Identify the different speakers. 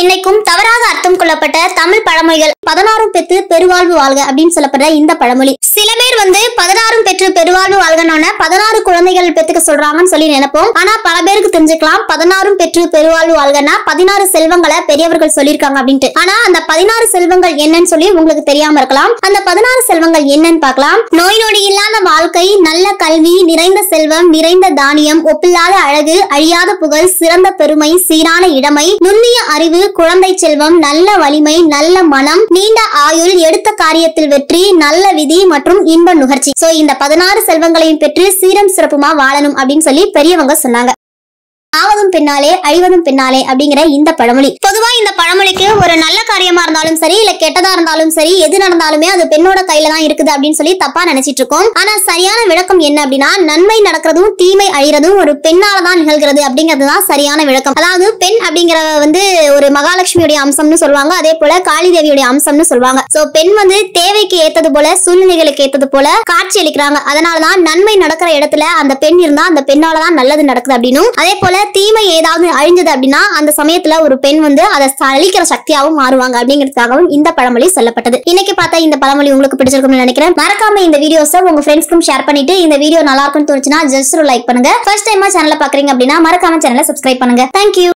Speaker 1: இன்னைக்கும் தவறாக அர்த்தம் கொள்ளப்பட்ட தமிழ் பழமொழிகள் 16 பெற்று பெருவாழ்வு வாழ்க அப்படின்னு சொல்லப்படுற இந்த பழமொழி. சில பேர் 16 பெற்று பெருவாழ்வு வாழ்கன்னு 16 குழந்தைகள் பெற்றுக்க சொல்றாங்கன்னு சொல்லி நினைப்போம். ஆனா பல பேருக்கு தெரிஞ்சுக்கலாம் 16 பெற்று பெருவாழ்வு வாழ்கன்னா 16 செல்வங்களை பெரியவர்கள் சொல்லியிருக்காங்க அப்படின்ட்டு. ஆனா அந்த 16 செல்வங்கள் என்னன்னு சொல்லி உங்களுக்கு தெரியாம இருக்கலாம். அந்த 16 செல்வங்கள் என்னன்னு பார்க்கலாம். நோய் நொடி இல்லாத வாழ்க்கை, நல்ல கல்வி, நிறைந்த செல்வம், நிறைந்த தானியம், ஒப்பில்லாத அழகு, அழியாத புகழ், சிறந்த பெருமை, சீரான இளமை, நுண்ணிய அறிவு, குழந்தை செல்வம், நல்ல வலிமை, நல்ல மனம், நீண்ட ஆயுள், எடுத்த காரியத்தில் வெற்றி, நல்ல விதி மற்றும் இன்ப நுகர்ச்சி. சோ இந்த 16 செல்வங்களையும் பெற்று சீரம் சிறப்புமா வாழணும் அப்படின்னு சொல்லி பெரியவங்க சொன்னாங்க. ஆவதும் பின்னாலே அழிவதும் பின்னாலே அப்படிங்கிற இந்த பழமொழி. பொதுவா இந்த பழமொழிக்கு ஒரு நல்ல காரியமா இருந்தாலும் சரி இல்ல கெட்டதா இருந்தாலும் சரி எது நடந்தாலுமே அது பெண்ணோட கையில தான் இருக்குது அப்படின்னு சொல்லி தப்பா நினைச்சிட்டு இருக்கோம். ஆனா சரியான விளக்கம் என்ன அப்படின்னா, நன்மை நடக்கிறதும் தீமை அழிறதும் ஒரு பெண்ணாலதான் நிகழ்கிறது அப்படிங்கிறதுதான் சரியான விளக்கம். அதாவது பெண் அப்படிங்கிற ஒரு மகாலட்சுமியுடைய அம்சம்னு சொல்லுவாங்க. அதே போல காளி தேவியுடைய அம்சம்னு சொல்லுவாங்க. சோ பெண் தேவைக்கு ஏத்தது போல சூழ்நிலைகளுக்கு ஏத்தது போல காட்சி அளிக்கிறாங்க. அதனாலதான் நன்மை நடக்கிற இடத்துல அந்த பெண் இருந்தா அந்த பெண்ணாலதான் நல்லது நடக்குது அப்படின்னும், அதே போல தீமை ஏதாவது அழிஞ்சது அப்படின்னா அந்த சமயத்துல ஒரு பெண் அதை அழிக்கிற சக்தியாகவும் மாறுவாங்க அப்படிங்கிறதுக்காகவும் இந்த பழமொழி சொல்லப்பட்டது. இன்னைக்கு பார்த்தா இந்த பழமொழி உங்களுக்கு பிடிச்சிருக்கும்னு நினைக்கிறேன். மறக்காம இந்த வீடியோஸை உங்க ஃப்ரெண்ட்ஸ்க்கும் ஷேர் பண்ணிட்டு இந்த வீடியோ நல்லா இருக்குன்னு தோணுச்சுன்னா ஜஸ்ட் லைக் பண்ணுங்க. ஃபர்ஸ்ட் டைமா சேனலை பாக்குறீங்க அப்படின்னா மறக்காம சேனலை சப்ஸ்கிரைப் பண்ணுங்க. தேங்க்யூ.